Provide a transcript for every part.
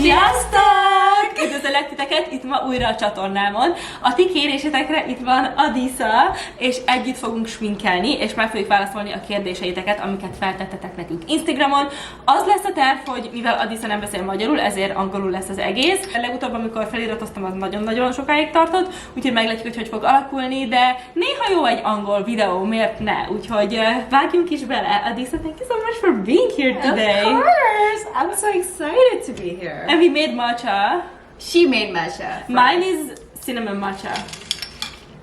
Sziasztok! Üdvözöllek titeket itt ma újra a csatornámon. A ti kérésetekre itt van Adisa, és együtt fogunk sminkelni, és meg fogjuk válaszolni a kérdéseiteket, amiket feltettetek nekünk Instagramon. Az lesz a terv, hogy mivel Adisa nem beszél magyarul, ezért angolul lesz az egész. Legutóbb, amikor feliratoztam, az nagyon-nagyon sokáig tartott, úgyhogy meglátjuk, hogy fog alakulni, de néha jó egy angol videó, miért ne? Úgyhogy vágjunk is bele. Adisa, thank you so much for being here today. Of course! I'm so excited to be here. And we made matcha. She made matcha. Mine is cinnamon matcha.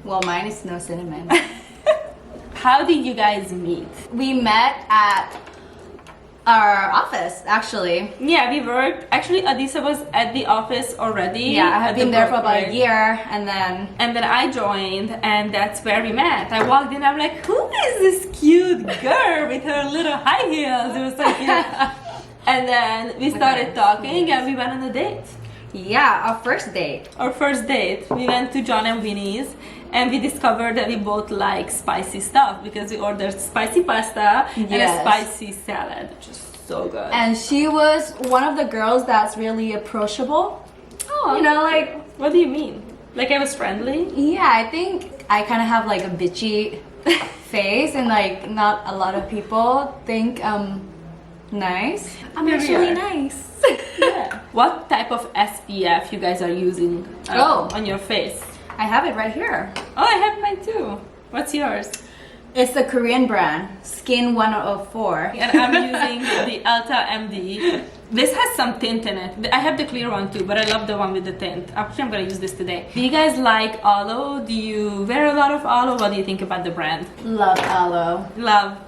Well, mine is no cinnamon. How did you guys meet? We met at our office, actually. Yeah, we worked. Actually, Adisa was at the office already. Yeah, I have been there for about a year, and then I joined, and that's where we met. I walked in, I'm like, who is this cute girl with her little high heels? It was so cute. And then we started talking, and we went on a date. Yeah, our first date. Our first date, we went to John and Winnie's, and we discovered that we both like spicy stuff because we ordered spicy pasta and a spicy salad, which is so good. And she was one of the girls that's really approachable. Oh, you know, like, what do you mean? Like I was friendly? Yeah, I think I kind of have like a bitchy face, and like not a lot of people think nice. I'm Here we actually are. nice. Yeah. What type of SPF you guys are using on your face? I have it right here. Oh, I have mine too. What's yours? It's the Korean brand, Skin 104. And I'm using the Ulta MD. This has some tint in it. I have the clear one too, but I love the one with the tint. Actually, I'm gonna use this today. Do you guys like aloe? Do you wear a lot of aloe? What do you think about the brand? Love aloe. Love.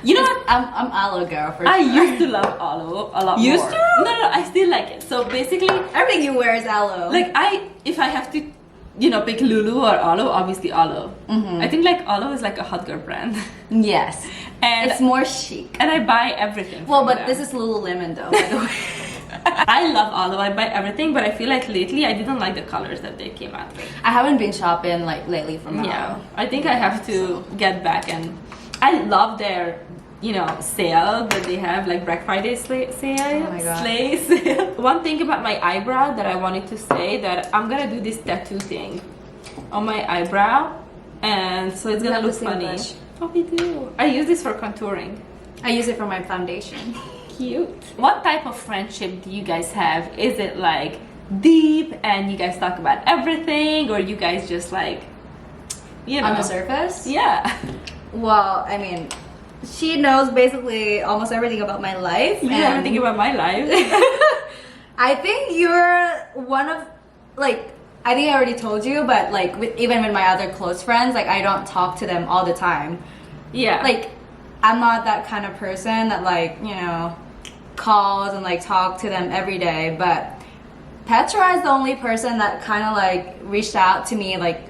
You know what? I'm aloe girl for I sure. used to love aloe a lot Used more. to? No, I still like it. So basically, Everything you wear is aloe. like if I have to, pick Lulu or aloe, obviously aloe. I think like aloe is like a hot girl brand. Yes. And it's more chic. And I buy everything. Well, from but them. this is Lululemon though, by the way. I love aloe. I buy everything, but I feel like lately I didn't like the colors that they came out with. I haven't been shopping like lately from aloe. Yeah, I think I have to get back, and I love their sale that they have, like Black Friday sale. Oh my God. Slay sale. One thing about my eyebrow that I wanted to say, that I'm gonna do this tattoo thing on my eyebrow, and so it's gonna look funny. Brush. Oh, we do. I use this for contouring. I use it for my foundation. Cute. What type of friendship do you guys have? Is it like deep and you guys talk about everything, or you guys just like, On the surface? Yeah. Well, I mean, she knows basically almost everything about my life. You know everything about my life. I think you're one of, like, I think I already told you, but like even with my other close friends, like I don't talk to them all the time. Yeah. Like, I'm not that kind of person that like, calls and like talk to them every day, but Petra is the only person that kind of like reached out to me, like,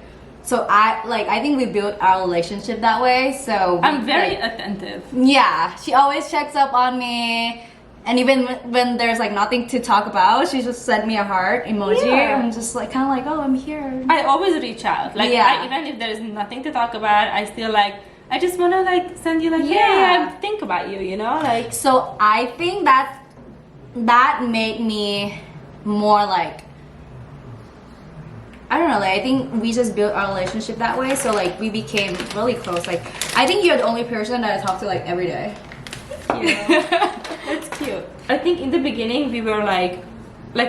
so I think we built our relationship that way. So I'm very attentive. Yeah, she always checks up on me, and even when there's like nothing to talk about, she just sent me a heart emoji. Yeah. I'm just like kind of like, oh, I'm here. I always reach out. Like, Yeah. even if there is nothing to talk about, I still like, I just want to like send you like, Yeah. hey, I think about you, like. So I think that made me more like, I don't know, like I think we just built our relationship that way. So like we became really close. Like I think you're the only person that I talk to like every day. That's cute. I think in the beginning we were like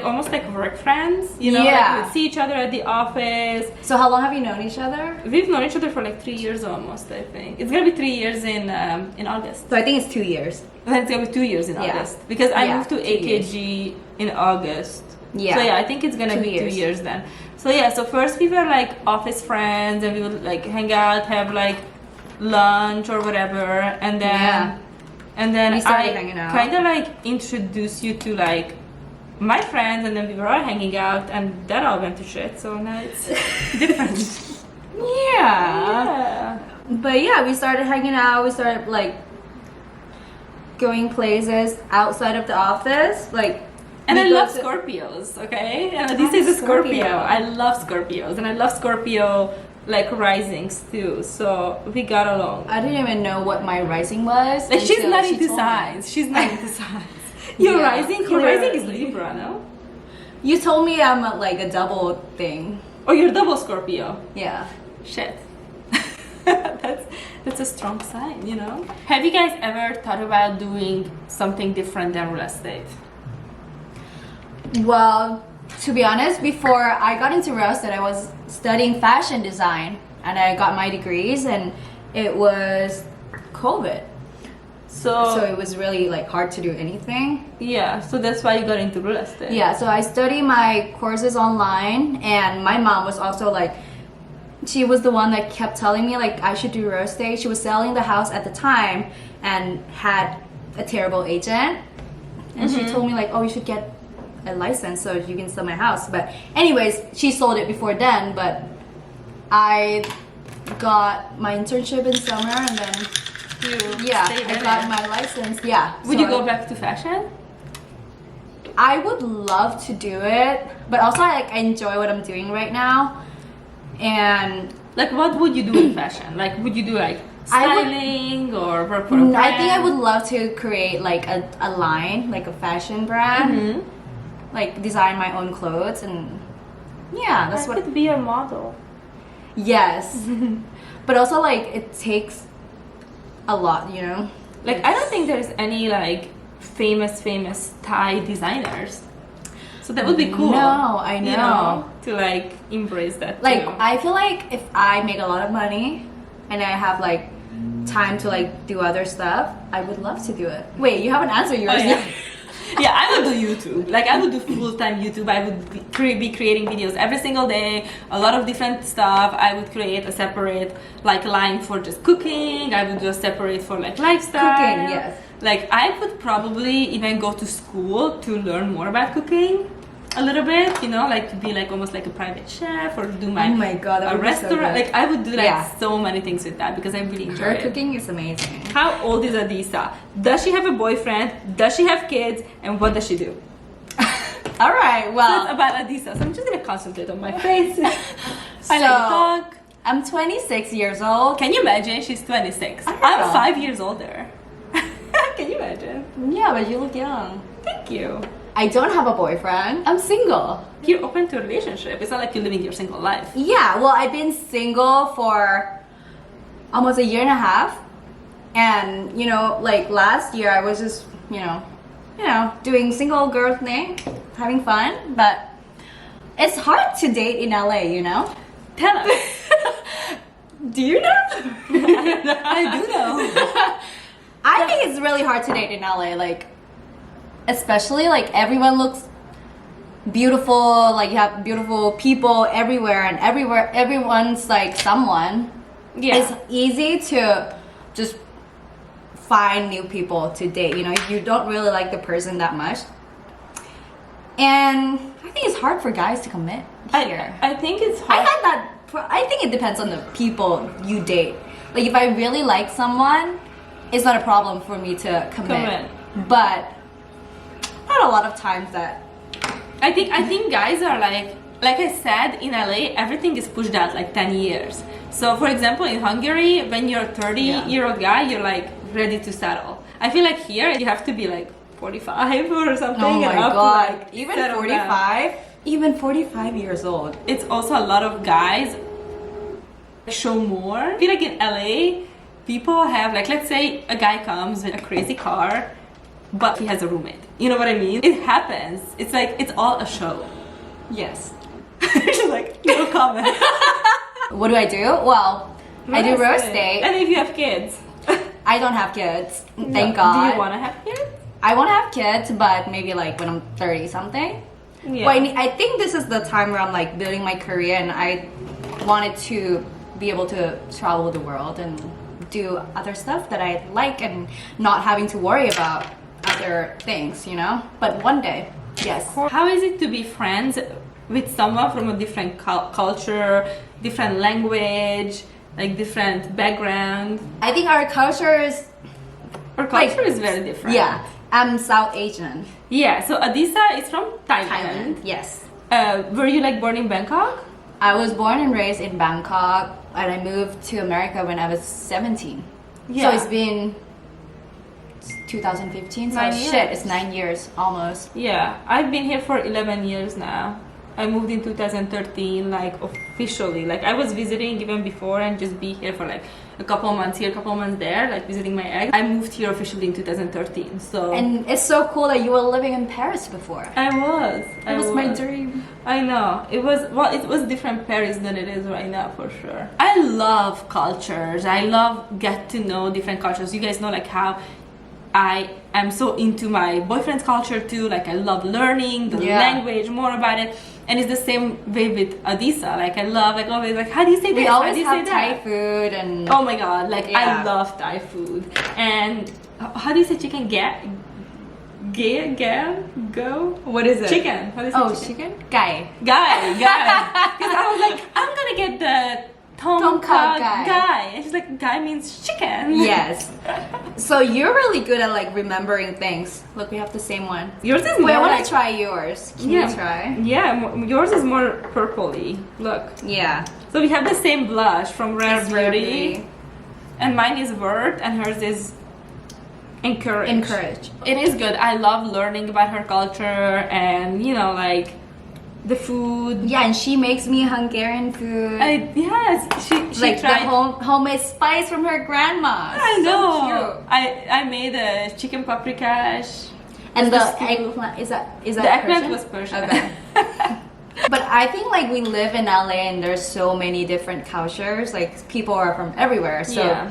almost like work friends, Yeah. Like we would see each other at the office. So how long have you known each other? We've known each other for like 3 years almost, I think. It's gonna be 3 years in August. So I think it's 2 years. And then it's gonna be 2 years in Yeah. August. Because I Yeah, moved to 2 years. AKG in August. Yeah. So yeah, I think it's gonna 2 be years. 2 years then. So yeah, so first we were like office friends, and we would like hang out, have like lunch or whatever, and then We started I hanging out. kind of like introduced you to like my friends, and then we were all hanging out, and that all went to shit. So now it's different. Yeah. But yeah, we started hanging out. We started like going places outside of the office, like. And we I go love to- Scorpios, okay? And this I'm is a a Scorpio. Scorpio. I love Scorpios, and I love Scorpio like risings too. So we got along. I didn't even know what my rising was. Like she's until not she into told me. signs. She's not into signs. Your Yeah, rising is clearly. Libra, no? You told me I'm like a double thing. Oh, you're double Scorpio. Yeah. Shit. That's a strong sign, you know? Have you guys ever thought about doing something different than real estate? Well, to be honest, before I got into real estate, I was studying fashion design and I got my degrees, and it was COVID. So it was really like hard to do anything. Yeah, so that's why you got into real estate. Yeah, so I studied my courses online, and my mom was also like, she was the one that kept telling me like I should do real estate. She was selling the house at the time and had a terrible agent, and she told me like, oh, you should get a license so you can sell my house. But anyways, she sold it before then, but I got my internship in summer, and then I got my license. Yeah. Would you go back to fashion? I would love to do it, but also I enjoy what I'm doing right now. And like, what would you do in fashion? Like, would you do like styling or work for a brand? I think I would love to create like a line, like a fashion brand, like design my own clothes, and yeah, that's what. Could be a model. Yes, but also like it takes a lot, you know. Like, I don't think there's any like famous Thai designers. So that would be cool. No, I know. You know, to like embrace that. Like, too. I feel like if I make a lot of money and I have like time to like do other stuff, I would love to do it. Wait, you haven't answered yours yet. Yeah, I would do YouTube. Like, I would do full-time YouTube. I would be creating videos every single day, a lot of different stuff. I would create a separate like line for just cooking. I would do a separate for like lifestyle. Cooking, yes. Like, I would probably even go to school to learn more about cooking a little bit, you know, like to be like almost like a private chef, or do my, oh my god, that a would be so restaurant. good. Like, I would do like so many things with that because I really enjoy Her it. cooking is amazing. How old is Adisa? Does she have a boyfriend? Does she have kids? And what does she do? All right, well, That's about Adisa. So I'm just gonna concentrate on my face. I So- like to talk. I'm 26 years old. Can you imagine? She's 26. I know. I'm 5 years older. Can you imagine? Yeah, but you look young. Thank you. I don't have a boyfriend. I'm single. You're open to a relationship. It's not like you're living your single life. Yeah, well, I've been single for almost a year and a half. And, you know, like last year I was just, you know, doing single girl thing, having fun. But it's hard to date in LA, you know? Tell us. Do you know? I do know. I think it's really hard to date in LA, like, especially like everyone looks beautiful, like you have beautiful people everywhere, and everyone's like someone. Yeah. It's easy to just find new people to date, you know, if you don't really like the person that much. And I think it's hard for guys to commit here. I think it's hard. I think it depends on the people you date. Like, if I really like someone, it's not a problem for me to commit. But not a lot of times that. I think guys are like I said, in LA, everything is pushed out like 10 years. So, for example, in Hungary, when you're a 30-year-old guy, you're like ready to settle. I feel like here you have to be like 45 or something. Oh my and up god! to, like, Even settle 45, down. even 45 years old. It's also a lot of guys show more. I feel like in LA, people have like, let's say a guy comes with a crazy car, but he has a roommate. You know what I mean? It happens. It's like, it's all a show. Yes. She's like, no comment. What do? Well, I do real estate. And if you have kids. I don't have kids. Thank God. Do you want to have kids? I want to have kids, but maybe like when I'm 30 something. Yeah. Well, I think this is the time where I'm like building my career, and I wanted to be able to travel the world and do other stuff that I like, and not having to worry about other things, you know? But one day, yes. How is it to be friends with someone from a different culture, different language, like different background? I think our culture is... Our culture is very different. Yeah. I'm South Asian. Yeah, so Adisa is from Thailand. Thailand, yes. Were you like born in Bangkok? I was born and raised in Bangkok, and I moved to America when I was 17. Yeah. So it's been 2015. So 9 shit, years. it's 9 years almost. Yeah, I've been here for 11 years now. I moved in 2013, like officially. Like I was visiting even before and just be here for like a couple months here, a couple months there, like visiting my ex. I moved here officially in 2013. So And it's so cool that you were living in Paris before. I was. It was my dream. I know. It was different Paris than it is right now for sure. I love cultures. I love get to know different cultures. You guys know like how I am so into my boyfriend's culture too. Like I love learning the language, more about it. And it's the same way with Adisa. Like I love like always like how do you say this? We How always do you have say Thai that? food and Oh my god, like I Yeah. love Thai food. And how do you say chicken? Go? what is it? Chicken. How do you say Oh, chicken? chicken? Guy. Guy. Because I was like, I'm gonna get the Tom Kha guy. And she's like, guy means chicken. Yes. So you're really good at like remembering things. Look, we have the same one. Yours is Wait, more I want like, to try yours. Can Yeah. you try? yeah, yours is more purpley. Look. Yeah. So we have the same blush from Rare It's Beauty. very And mine is Word and hers is Encourage. encourage. It is good. I love learning about her culture and, you know, like the food. Yeah, and she makes me Hungarian food. Yes, she like tried. the homemade spice from her grandma. I know. So cute. I made a chicken paprikash. And Was the this cute? eggplant is that The eggplant Persian? was Persian. Okay. But I think like we live in LA and there's so many different cultures. Like people are from everywhere, so Yeah.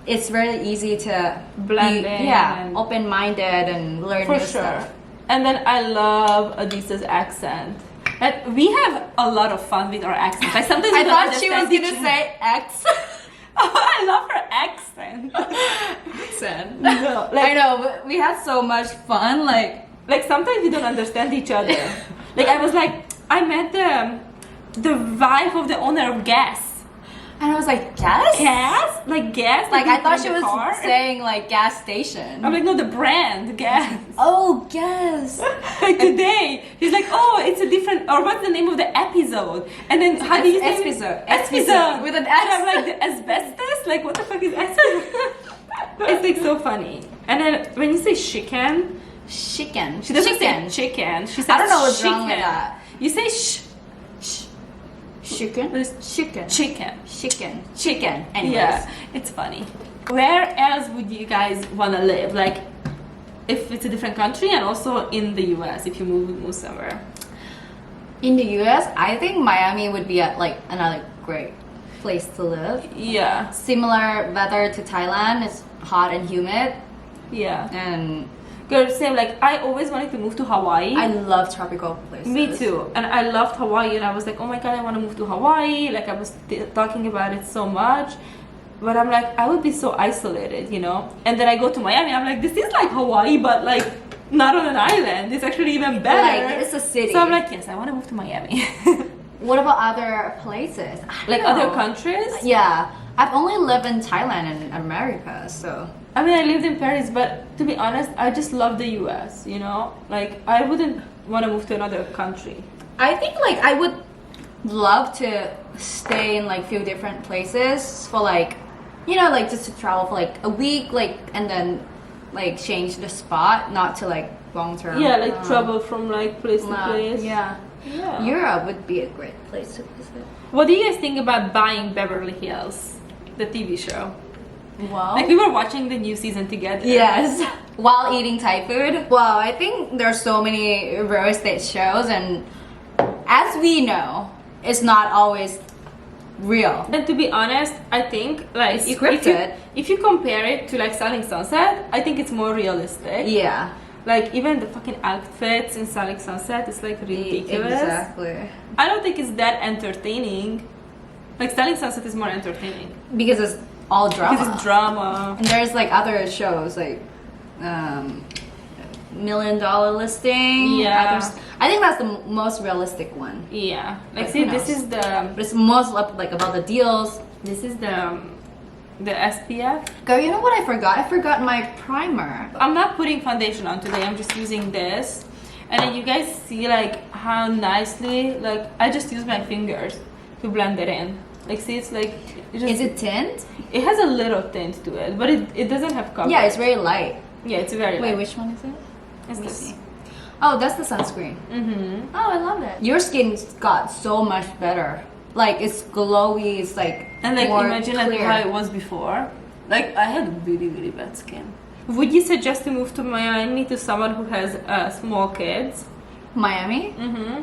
it's very easy to Blend be, in yeah, and- open-minded and learn For new sure. stuff. And then I love Adisa's accent. And we have a lot of fun with our accents. I sometimes I don't thought she was understand gonna each say X. Oh, I love her accent. accent. No, I like, know, but we had so much fun. like sometimes we don't understand each other. Like I was like, I met the wife of the owner of Gas. And I was like, gas? Gas? Like gas? Like I thought in she the was car? saying like gas station. I'm like, no, the brand, Gas. Oh, gas. Like today, he's like, oh, it's a different, or what's the name of the episode? And then how do you say Episode. Episode. With an And S. I'm like, the asbestos? Like, what the fuck is asbestos? It's like so funny. And then when you say chicken, Chicken. she doesn't Chicken. say chicken. She says I don't know what's wrong with chicken. that. You say Chicken. It's Chicken. chicken. Chicken. Chicken. Anyways. Yeah, it's funny. Where else would you guys want to live? Like, if it's a different country, and also in the US, if you move somewhere. In the US, I think Miami would be like another great place to live. Yeah, Similar weather to Thailand. It's hot and humid, yeah. and Girl, same. Like, I always wanted to move to Hawaii. I love tropical places. Me too. And I loved Hawaii, and I was like, oh my god, I want to move to Hawaii. Like, I was talking about it so much. But I'm like, I would be so isolated, you know? And then I go to Miami, I'm like, this is like Hawaii, but like, not on an island. It's actually even better. Like it's a city. So I'm like, yes, I want to move to Miami. what about other places? I don't Like know. other countries? Yeah, I've only lived in Thailand and America, so. I mean, I lived in Paris, but to be honest, I just love the US, you know? Like, I wouldn't want to move to another country. I think like I would love to stay in like few different places for like, you know, like just to travel for like a week, like, and then like change the spot, not to like long term. Yeah, like travel from like place to place. Yeah. Yeah. Europe would be a great place to visit. What do you guys think about buying Beverly Hills, the TV show? Wow. Like, we were watching the new season together. Yes, while eating Thai food. Wow, I think there's so many real estate shows, and as we know, it's not always real. And to be honest, I think like It's if scripted. you compare it to like Selling Sunset, I think it's more realistic. Yeah, Like even the fucking outfits in Selling Sunset is like ridiculous. exactly. I don't think it's that entertaining. Like Selling Sunset is more entertaining Because it's all drama. because it's drama. And there's like other shows like $1 Million Listing. Yeah. I think that's the most realistic one. Yeah. Like But see, who this knows? is the But it's most like about the deals. the SPF. Girl, you know what I forgot? I forgot my primer. I'm not putting foundation on today. I'm just using this, and then you guys see like how nicely like I just use my fingers to blend it in. Like see, it's like it just, Is it tint? It has a little tint to it, but it doesn't have coverage. Yeah, it's very light. Yeah, it's very Wait, light. which one is it? It's Let me this. see. Oh, that's the sunscreen. Mm-hmm. Oh, I love it. Your skin got so much better. Like it's glowy. It's like And like more imagine like clear. how it was before. Like I had really really bad skin. Would you suggest to move to Miami to someone who has small kids? Miami. Mm-hmm.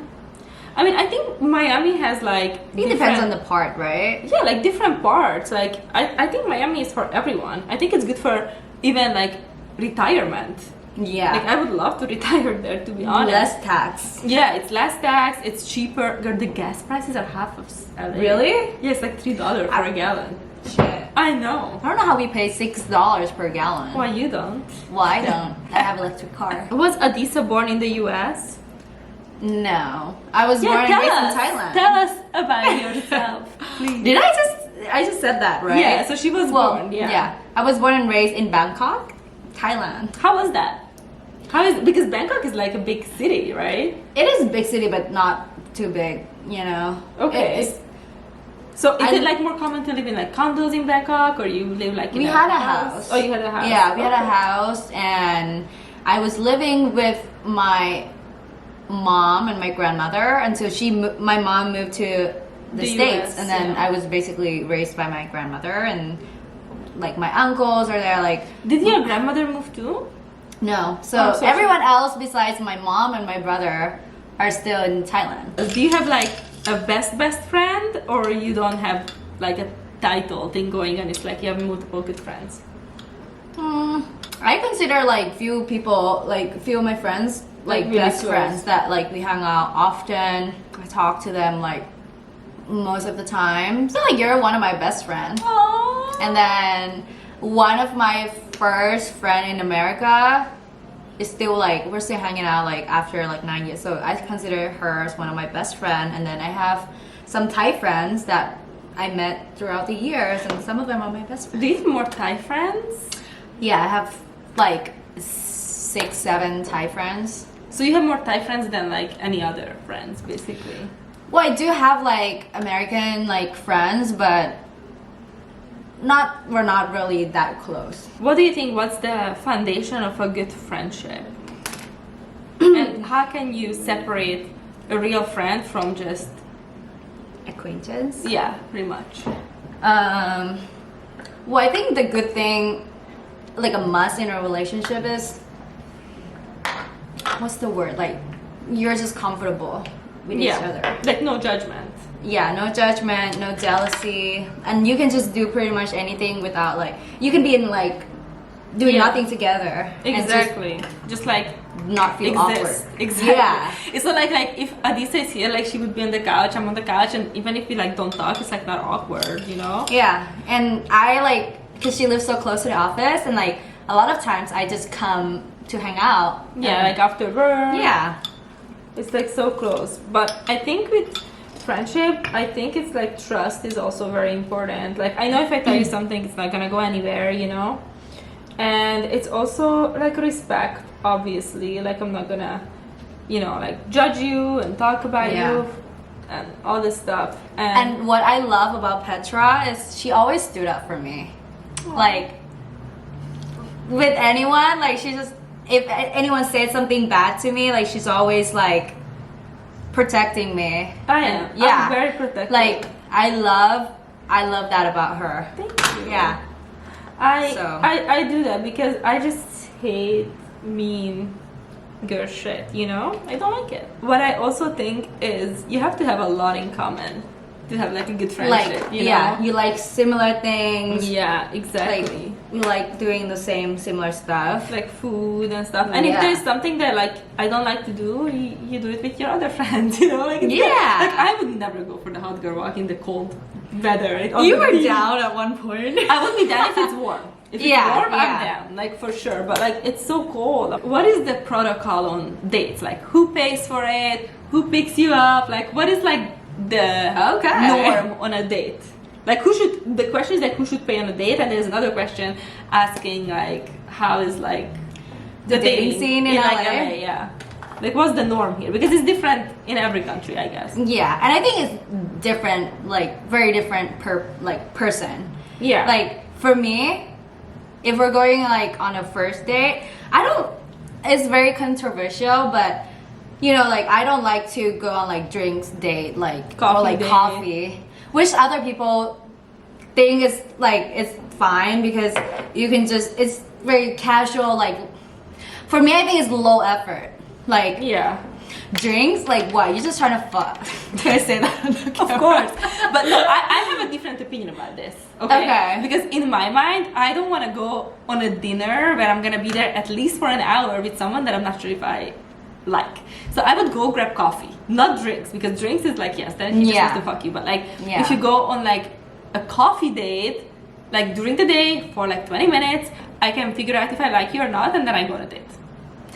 I mean, I think Miami has like. It depends on the part, right? Yeah, like different parts. Like I think Miami is for everyone. I think it's good for even like retirement. Yeah. Like I would love to retire there, to be honest. Less tax. Yeah, it's less tax. It's cheaper. Girl, the gas prices are half of LA. Really? Yeah, it's like $3 for a gallon. Shit. I know. I don't know how we pay $6 per gallon. Why you don't? Well, I don't. I have electric car. Was Adisa born in the U.S.? No, I was born and raised in Thailand. Tell us about yourself, please. Did I just said that, right? Yeah, so she was born. Yeah. I was born and raised in Bangkok, Thailand. How was that? How is because Bangkok is like a big city, right? It is a big city, but not too big, you know. Okay. It's, So is it like more common to live in like condos in Bangkok, or you live like in we had a house. Oh, you had a house. Yeah, we had a Okay. house, and I was living with my mom and my grandmother until my mom moved to the States, US, and then yeah. I was basically raised by my grandmother, and like my uncles are there. Like, Did your grandmother move too? no, so Oh, so everyone else besides my mom and my brother are still in Thailand. Do you have like a best friend, or you don't have like a title thing going on? It's like you have multiple good friends. I consider like few people, like few of my friends, like really best close. friends that like we hang out often. I talk to them like most of the time. So like you're one of my best friends. Aww. And then one of my first friend in America is still like we're still hanging out like after like 9 years. So I consider her as one of my best friend. And then I have some Thai friends that I met throughout the years, and some of them are my best friends. Do you have more Thai friends? Yeah, I have like 6, 7 Thai friends. So you have more Thai friends than like any other friends, basically. Well, I do have like American like friends, but we're not really that close. What do you think? What's the foundation of a good friendship? And how can you separate a real friend from just Acquaintance. yeah, pretty much? Well, I think the good thing, like a must in a relationship is, what's the word? Like, you're just comfortable with each other. like no judgment. Yeah, no judgment, no jealousy, and you can just do pretty much anything without like, you can be in like, doing Yeah. nothing together. and Exactly. Just like not feel exist. awkward. Exactly. Yeah. It's not like if Adisa is here, like she would be on the couch, I'm on the couch, and even if we like don't talk, it's like not awkward, you know? Yeah, and I like, because she lives so close to the office, and like a lot of times I just come to hang out. Yeah, and- like after work. yeah. It's like so close. But I think with friendship, I think it's like trust is also very important. Like I know if I tell you something, it's not gonna go anywhere, you know? And it's also like respect, obviously. Like I'm not gonna, you know, like judge you and talk about Yeah. you and all this stuff. And what I love about Petra is she always stood up for me. Like, with anyone, like she just, if anyone said something bad to me, like she's always like protecting me. I And, am. yeah. I'm very protective. Like, I love that about her. Thank you. Yeah. I do that because I just hate mean girl shit, you know? I don't like it. What I also think is you have to have a lot in common to have like a good friendship, Like, you yeah, know? you like similar things. Yeah, Like, exactly. you like doing the similar stuff. Like food and stuff. And if Yeah. there's something that like I don't like to do, you do it with your other friends, you know? Like it's Yeah. Like I would never go for the hot girl walk in the cold weather. You were down at one point. I would be down if it's warm. If it's Yeah, warm, I'm yeah. down, like for sure. But like it's so cold. What is the protocol on dates? Like who pays for it? Who picks you up? Like what is like the Okay. norm on a date? Like the question is like who should pay on a date, and there's another question asking like how is like The dating scene in like LA? yeah. Like what's the norm here? Because it's different in every country, I guess. Yeah, and I think it's different, like very different per like person. Yeah. Like for me, if we're going like on a first date, it's very controversial, but you know, like I don't like to go on like drinks date, like Coffee or like date. coffee, which other people think is like it's fine because you can just, it's very casual. Like for me, I think it's low effort. Like Yeah. drinks, like what? You're just trying to fuck. Can I say that? Of course. But no, I have a different opinion about this. Okay? Because in my mind, I don't want to go on a dinner where I'm going to be there at least for an hour with someone that I'm not sure if I like. So I would go grab coffee, not drinks, because drinks is like, yes, then he just wants to fuck you. But like, if you go on like a coffee date, like during the day for like 20 minutes, I can figure out if I like you or not, and then I go on a date.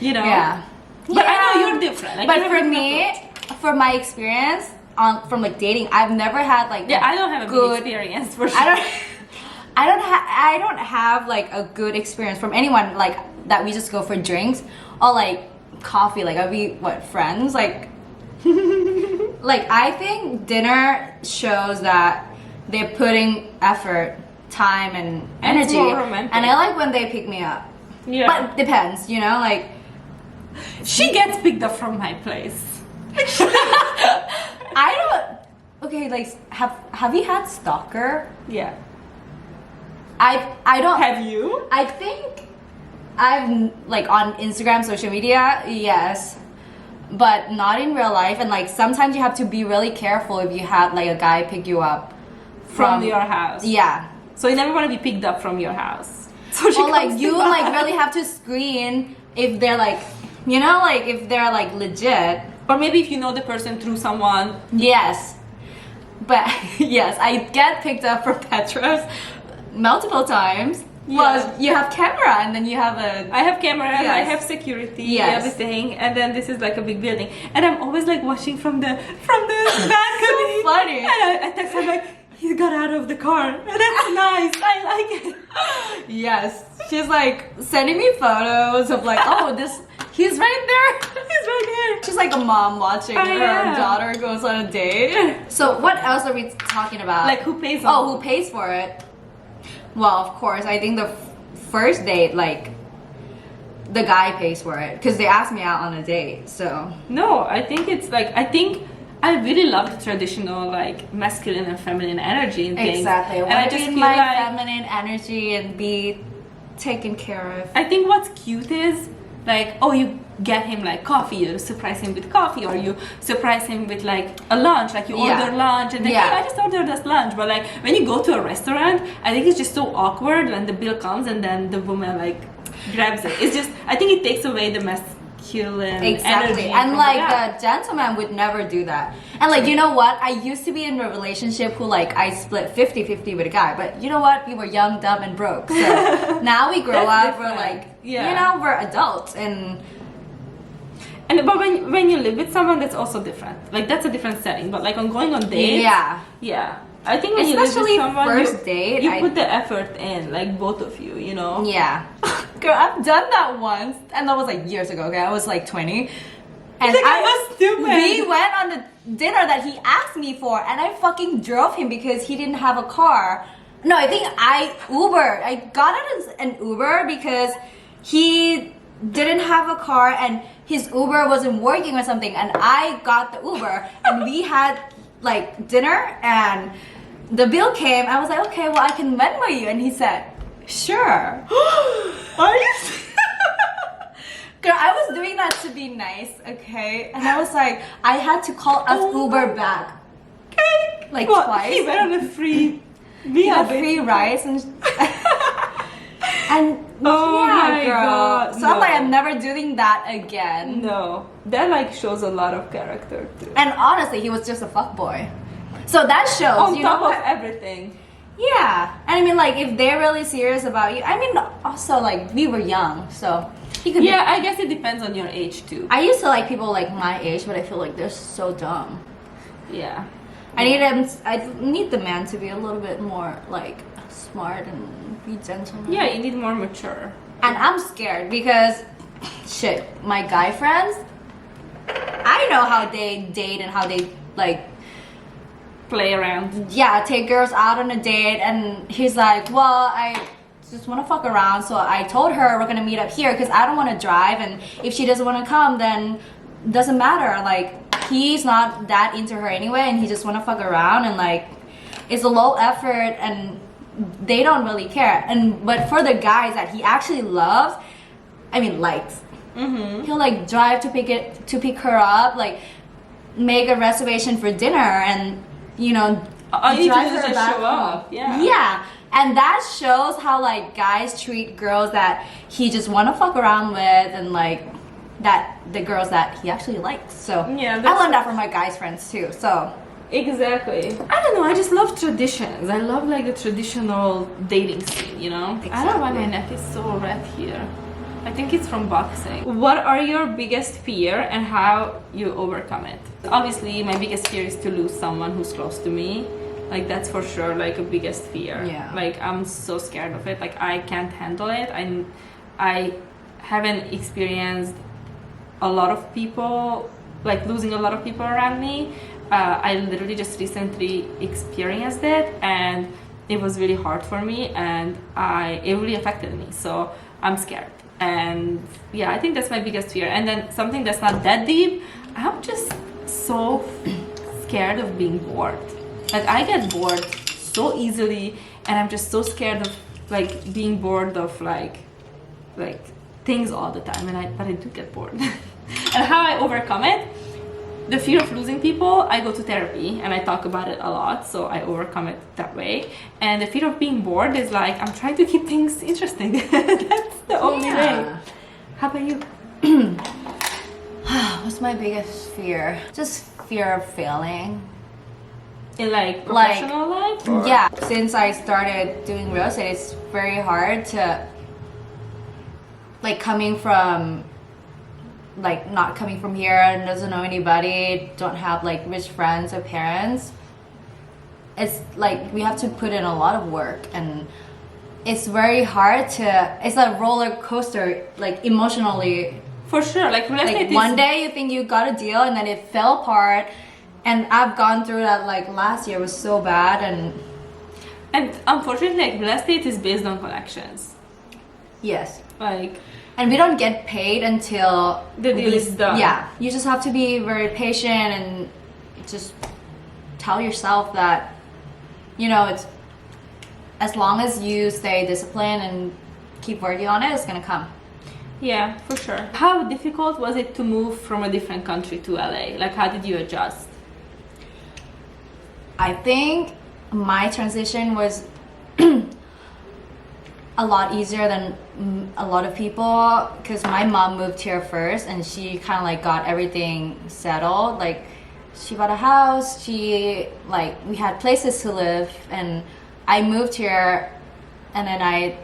You know? Yeah. But I know you're different. Like, but you have for a me, different approach. from my experience from like dating, I've never had like I don't have a good experience for sure. I don't have like a good experience from anyone like that. We just go for drinks or like coffee. Like are we friends? Like like I think dinner shows that they're putting effort, time, and energy. It's more romantic. And I like when they pick me up. Yeah. But it depends, you know, like. She gets picked up from my place. I don't. Okay, like have you had stalker? Yeah. I don't. Have you? I think I've like on Instagram, social media, yes, but not in real life. And like sometimes you have to be really careful if you had like a guy pick you up From your house. Yeah. So you never want to be picked up from your house. So she Or like comes you to like mine. really have to screen if they're like, you know, like if they're like legit. Or maybe if you know the person through someone. Yes. But yes, I get picked up from Petra's multiple times. Yeah. Well, you have camera and then you have a. I have camera, I Yes. have security, Yes. everything, and then this is like a big building, and I'm always like watching from the balcony. So funny. And I text her like, he got out of the car. That's nice. I like it. Yes, she's like sending me photos of like, oh, he's right there. He's right there. She's like a mom watching I her am. daughter goes on a date. So what else are we talking about? Like who pays? Oh, who pays for it? Well, of course, I think the first date, like, the guy pays for it because they asked me out on a date. So No, I think it's like I really love the traditional like masculine and feminine energy in things. exactly, And I just in feel my like feminine energy and be taken care of. I think what's cute is like, oh, you get him like coffee, you surprise him with coffee, or you surprise him with like a lunch, like you Yeah. order lunch and then Yeah. hey, I just ordered this lunch. But like when you go to a restaurant, I think it's just so awkward when the bill comes and then the woman like grabs it. It's just, I think it takes away the masculine Exactly, energy. and from like guy. the gentleman would never do that. And like, you know what? I used to be in a relationship who like I split 50-50 with a guy, but you know what? We were young, dumb, and broke. So now we grow That's up. We're different. like, Yeah. you know, we're adults, and but when you live with someone, that's also different. Like that's a different setting. But like on going on dates, yeah. I think when Especially you live with someone, first date, you I- put the effort in, like both of you, you know. Yeah. Girl, I've done that once, and that was like years ago, okay? I was like 20. And Like, I was stupid. We went on the dinner that he asked me for, and I fucking drove him because he didn't have a car. No, I think I Ubered. I got it as an Uber because he didn't have a car and his Uber wasn't working or something, and I got the Uber and we had like dinner and the bill came. I was like, okay, well I can Venmo you, and he said, sure. Are you? Girl, I was doing that to be nice, okay? And I was like, I had to call us Oh Uber my back. Okay. Like What? twice. He went on a free He meal. had free rice and and Oh yeah, my girl. God, So I'm like, no. I'm never doing that again. No, that like shows a lot of character too. And honestly, he was just a fuckboy. So that shows, On you top know of what? everything. Yeah. And I mean, like, if they're really serious about you, I mean, also, like, we were young, so he could Yeah, I guess it depends on your age too. I used to like people like my age, but I feel like they're so dumb. Yeah. I need the man to be a little bit more like smart and be gentleman. Yeah, you need more mature. And I'm scared because shit, my guy friends, I know how they date and how they like Play around. take girls out on a date, and he's like, well, I just want to fuck around. So I told her we're gonna meet up here because I don't want to drive, and if she doesn't want to come, then doesn't matter. Like, he's not that into her anyway, and he just want to fuck around, and like, it's a low effort, and they don't really care. And but for the guys that he actually loves, I mean likes, he'll like drive to pick her up, like make a reservation for dinner, and you know, all you need to drive do is her just back show home. up. Yeah. Yeah. And that shows how like guys treat girls that he just want to fuck around with, and like that the girls that he actually likes. So Yeah, I learned that from my guys friends too. So Exactly. I don't know, I just love traditions. I love like the traditional dating scene, you know? I don't know why my neck is so red here. I think it's from boxing. What are your biggest fear and how you overcome it? Obviously, my biggest fear is to lose someone who's close to me. Like, that's for sure like a biggest fear. Yeah. Like, I'm so scared of it. Like, I can't handle it. I haven't experienced a lot of people, like losing a lot of people around me. I literally just recently experienced it, and it was really hard for me, and it really affected me. So I'm scared, and yeah, I think that's my biggest fear. And then something that's not that deep, I'm just so scared of being bored. Like, I get bored so easily, and I'm just so scared of like being bored of like things all the time. But I do get bored. And how I overcome it? The fear of losing people, I go to therapy and I talk about it a lot, so I overcome it that way. And the fear of being bored is like, I'm trying to keep things interesting. That's the only way. How about you? what's my biggest fear? Just fear of failing. In like professional life? Or? Yeah, since I started doing real estate, it's very hard to, like, not coming from here and doesn't know anybody, don't have like rich friends or parents. It's like we have to put in a lot of work, and it's very hard to, it's a roller coaster, like emotionally. For sure, like real estate Like one day you think you got a deal and then it fell apart, and I've gone through that. Like last year was so bad, and unfortunately, like real estate is based on connections. yes. Like, And we don't get paid until the deal is done. Yeah, you just have to be very patient and just tell yourself that, you know, it's as long as you stay disciplined and keep working on it, it's gonna come. Yeah, for sure. How difficult was it to move from a different country to LA? Like, how did you adjust? I think my transition was a lot easier than a lot of people, because my mom moved here first, and she kind of like got everything settled. Like, she bought a house, we had places to live, and I moved here, and then I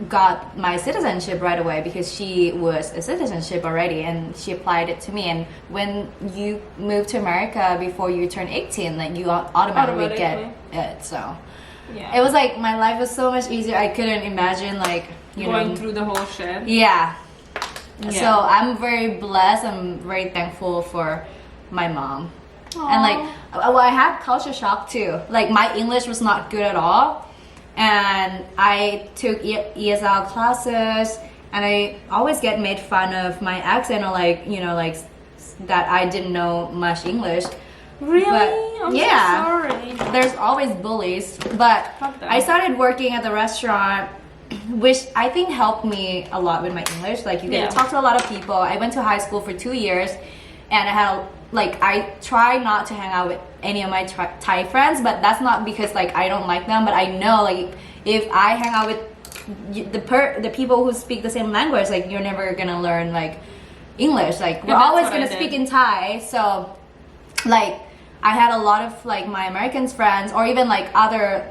got my citizenship right away because she was a citizenship already, and she applied it to me. And when you move to America before you turn 18, like, you automatically get it. So Yeah. it was like my life was so much easier. I couldn't imagine like going through the whole shit. Yeah. Yeah. So I'm very blessed. I'm very thankful for my mom. And like, I had culture shock too. Like, my English was not good at all, and I took ESL classes, and I always get made fun of my accent, or like, you know, like that I didn't know much English. Really? But, I'm yeah. so sorry. There's always bullies, but Fuck them. I started working at the restaurant, which I think helped me a lot with my English. Like, you get Yeah. to talk to a lot of people. I went to high school for 2 years, and I had I try not to hang out with any of my Thai friends, but that's not because like I don't like them, but I know like if I hang out with the people who speak the same language, like, you're never gonna learn like English. Like, we're that's always what I gonna did. speak in Thai, so like I had a lot of like my American friends, or even like other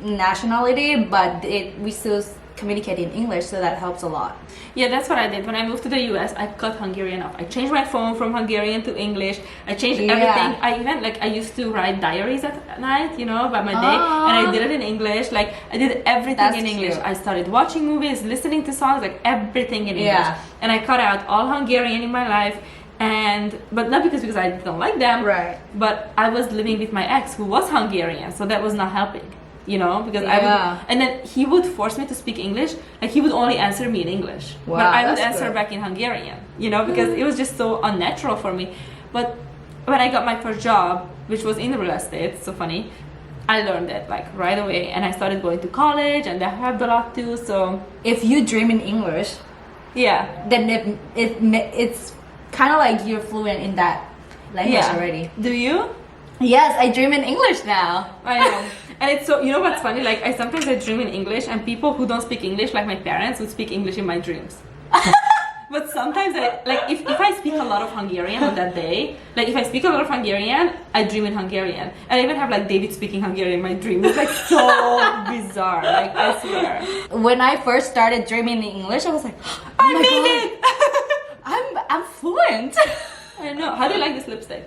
nationality, but we still communicate in English, so that helps a lot. Yeah, that's what I did. When I moved to the US, I cut Hungarian off. I changed my phone from Hungarian to English. I changed everything. I even, like, I used to write diaries at night, you know, by my day, and I did it in English. Like, I did everything That's in English. cute. I started watching movies, listening to songs, like, everything in English. Yeah. And I cut out all Hungarian in my life. But not because I don't like them. Right. But I was living with my ex, who was Hungarian, so that was not helping. you know, because Yeah. and then he would force me to speak English. Like he would only answer me in English, Wow, but I would that's answer good. back in Hungarian, you know, because it was just so unnatural for me. But when I got my first job, which was in real estate, it's so funny, I learned it like right away, and I started going to college, and I helped a lot too. So If you dream in English, yeah, then it's kind of like you're fluent in that language yeah. already. Do you? Yes, I dream in English now. I know. And it's so, you know what's funny? Like, I sometimes I dream in English, and people who don't speak English, like my parents, would speak English in my dreams. But sometimes if I speak a lot of Hungarian on that day, like if I speak a lot of Hungarian, I dream in Hungarian. And I even have like David speaking Hungarian in my dream. It's like so bizarre, like I swear. When I first started dreaming in English, I was like, oh I my made God, it! I'm fluent. I know. How do you like this lipstick?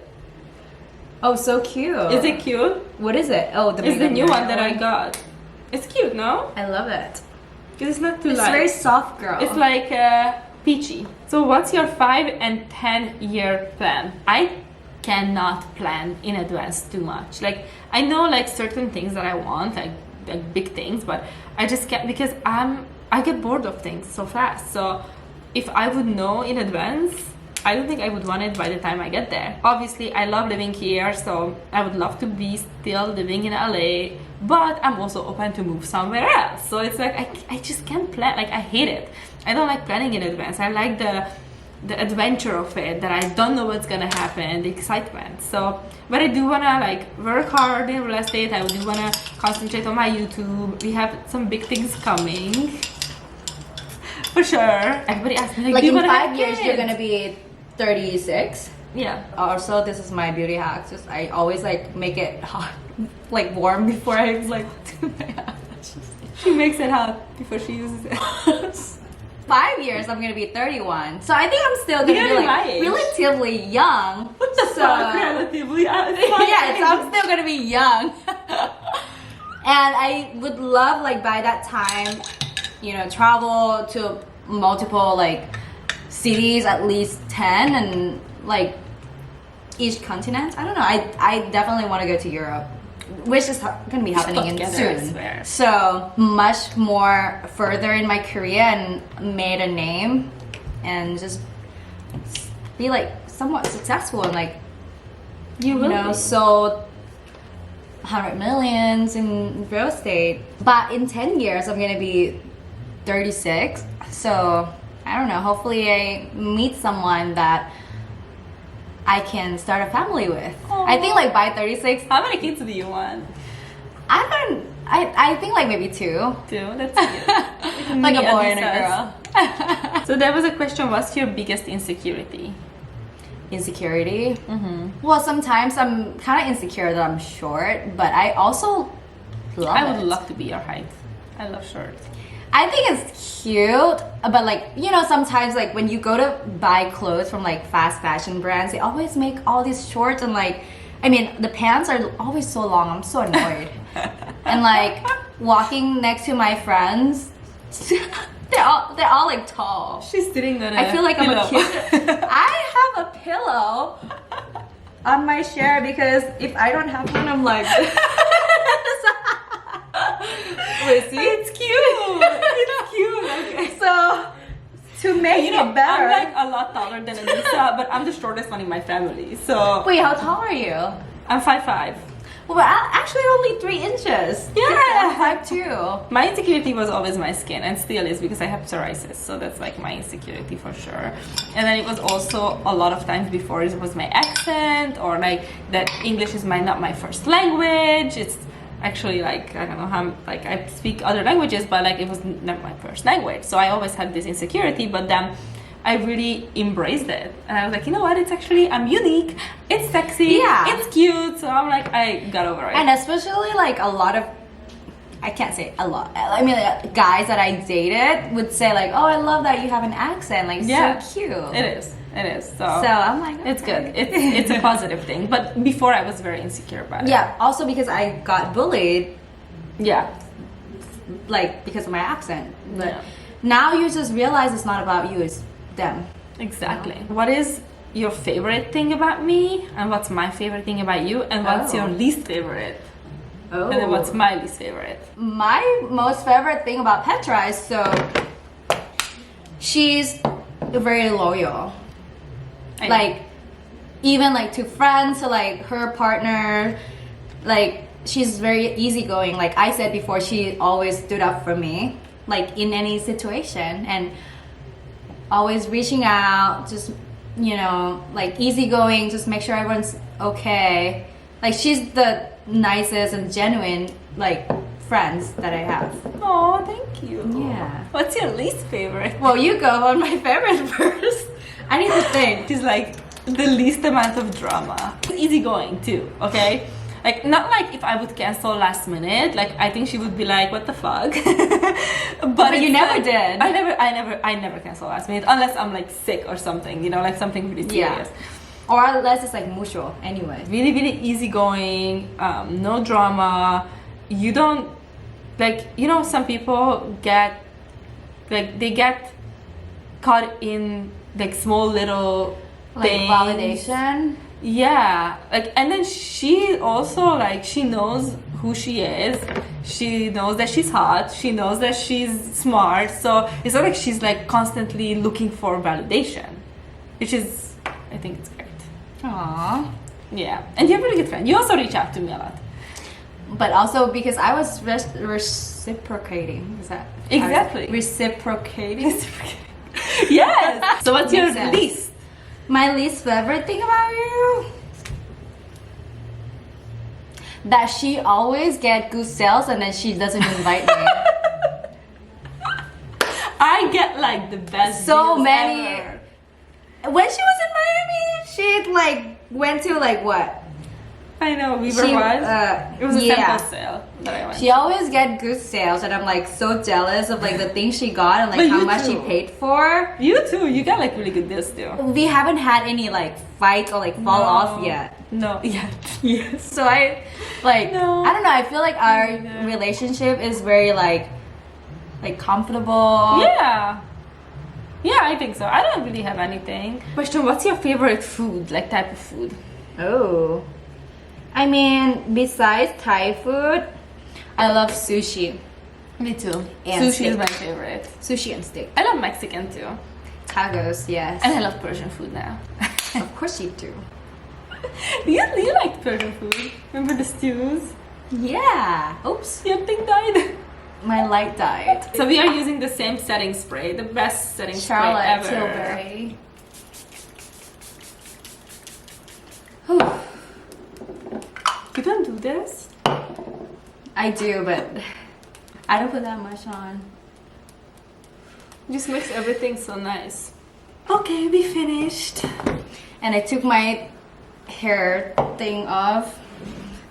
Oh, so cute. Is it cute? What is it? Oh, It's the new one that I got. It's cute, no? I love it. Because it's not too It's light. very soft, girl. It's like peachy. So what's your 5 and 10 year plan? I cannot plan in advance too much. Like I know like certain things that I want, like big things, but I just can't because I get bored of things so fast. So if I would know in advance, I don't think I would want it by the time I get there. Obviously, I love living here, so I would love to be still living in LA, but I'm also open to move somewhere else. So it's like I just can't plan. Like I hate it. I don't like planning in advance. I like the adventure of it, that I don't know what's gonna happen, the excitement. So, but I do wanna like work hard in real estate. I do wanna concentrate on my YouTube. We have some big things coming. For sure. Everybody asks me like do you in wanna 5 have years, you're kids? gonna be 36. Yeah. Also, this is my beauty hack. Just I always like make it hot, like warm before I like do my eyelashes. She makes it hot before she uses it. 5 years, I'm gonna be 31. So I think I'm still gonna You're be my like age. relatively young. What the So- fuck? Relatively. It's fine. Yeah, so I'm still gonna be young. And I would love like by that time, you know, travel to multiple like cities, at least 10, and like each continent. I don't know. I definitely want to go to Europe, which is gonna be happening in Together, I soon. swear. So much more further in my career and made a name, and just be like somewhat successful and like You will know, be. sold 100 millions in real estate. But in 10 years, I'm gonna be 36. So I don't know. Hopefully, I meet someone that I can start a family with. I think like by 36, How many kids do you want? I think like maybe 2. 2. That's cute. Like a Me, boy and a Adisas. girl. So there was a question, what's your biggest insecurity? Insecurity. Well, sometimes I'm kind of insecure that I'm short, but I also love I it. would love to be your height. I love shorts. I think it's cute, but like, you know, sometimes like when you go to buy clothes from like fast fashion brands, they always make all these shorts, and like, I mean, the pants are always so long. I'm so annoyed. And like walking next to my friends, they're all like tall. She's sitting on a I feel like I'm a pillow. kid. I have a pillow on my chair because if I don't have one, I'm like. Wait, see? It's cute. It's cute. Okay. So to make You know, it better. I'm like a lot taller than Adisa, but I'm the shortest one in my family. So Wait, how tall are you? I'm 5'5". Well, actually only 3 inches. Yeah. I'm 5'2". My insecurity was always my skin, and still is, because I have psoriasis, so that's like my insecurity for sure. And then it was also a lot of times before it was my accent, or like that English is not my first language. It's actually like, I don't know how, like I speak other languages, but like it was not my first language. So I always had this insecurity, but then I really embraced it, and I was like, you know what, it's actually, I'm unique, it's sexy, Yeah. it's cute, so I'm like, I got over it. And especially like a lot of, I can't say a lot, I mean like, guys that I dated would say like, oh, I love that you have an accent, like Yeah. so cute. It is. So I'm like, it's okay. good. It's a positive thing. But before I was very insecure about it. Yeah, also because I got bullied, Yeah. like because of my accent. But Yeah. now you just realize it's not about you, it's them. Exactly. What is your favorite thing about me, and what's my favorite thing about you, and what's Oh. your least favorite? Oh. And then what's my least favorite? My most favorite thing about Petra is she's very loyal. I know. Like, even like to friends, to like her partner, like she's very easygoing. Like I said before, she always stood up for me, like in any situation, and always reaching out, just, you know, like easygoing, just make sure everyone's okay. Like she's the nicest and genuine like friends that I have. Oh, thank you. Yeah. What's your least favorite? Well, you go on my favorite first. I need to think. She's like the least amount of drama. Easygoing too, okay? Like, not like if I would cancel last minute, like I think she would be like, what the fuck? but you it's never like, did. I never cancel last minute unless I'm like sick or something, you know, like something really serious. Yeah. Or unless it's like mutual anyway. Really, really easygoing, no drama. You don't, like, you know, some people get, like, they get caught in like small little Like things. validation. Yeah, like, and then she also, like, she knows who she is. She knows that she's hot. She knows that she's smart. So it's not like she's like constantly looking for validation, which is, I think it's great. Aww. Yeah, and you're a really good friend. You also reach out to me a lot. But also because I was reciprocating. Is that Exactly. Reciprocating. Yes. So what's your Makes sense. least? My least favorite thing about you? That she always get good sales and then she doesn't invite me. I get like the best So deals many. ever. When she was in Miami, she like went to like what? I know, we were She, one. It was a yeah. sample sale that I went She always get good sales and I'm like so jealous of like the things she got and like But how you much she too. paid for. You too, you got like really good deals too. We haven't had any like fight or like fall off yet. No, yet. Yes. So I like No. I don't know, I feel like our neither. relationship is very like comfortable. Yeah. Yeah, I think so. I don't really have anything. Question, what's your favorite food? Like type of food? Oh. I mean, besides Thai food, I love sushi. Me too. And Sushi steak. is my favorite. Sushi and steak. I love Mexican too. Tacos, yes. And I love Persian food now. Of course you do. you like Persian food? Remember the stews? Yeah. Oops. Your thing died. My light diet. So we are using the same setting spray, the best setting Charlotte spray ever. Tilbury. Whew. You don't do this? I do, but I don't put that much on. Just makes everything so nice. Okay, we finished. And I took my hair thing off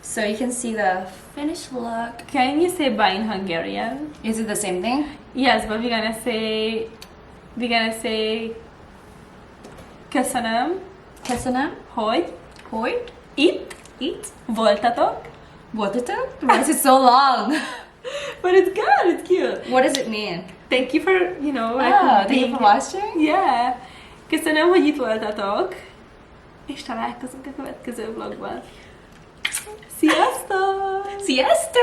so you can see the finished look. Can you say bye in Hungarian? Is it the same thing? Yes, but we're gonna say köszönöm, Köszönöm. hogy Hogy? itt voltatok. Voltatok? Why is it so long? But it's good, it's cute. What does it mean? Thank you for, you know, like, Oh, thank you being- for watching. Yeah. Köszönöm, hogy itt voltatok. És találkozunk a következő vlogban. Sziasztok! Siesta!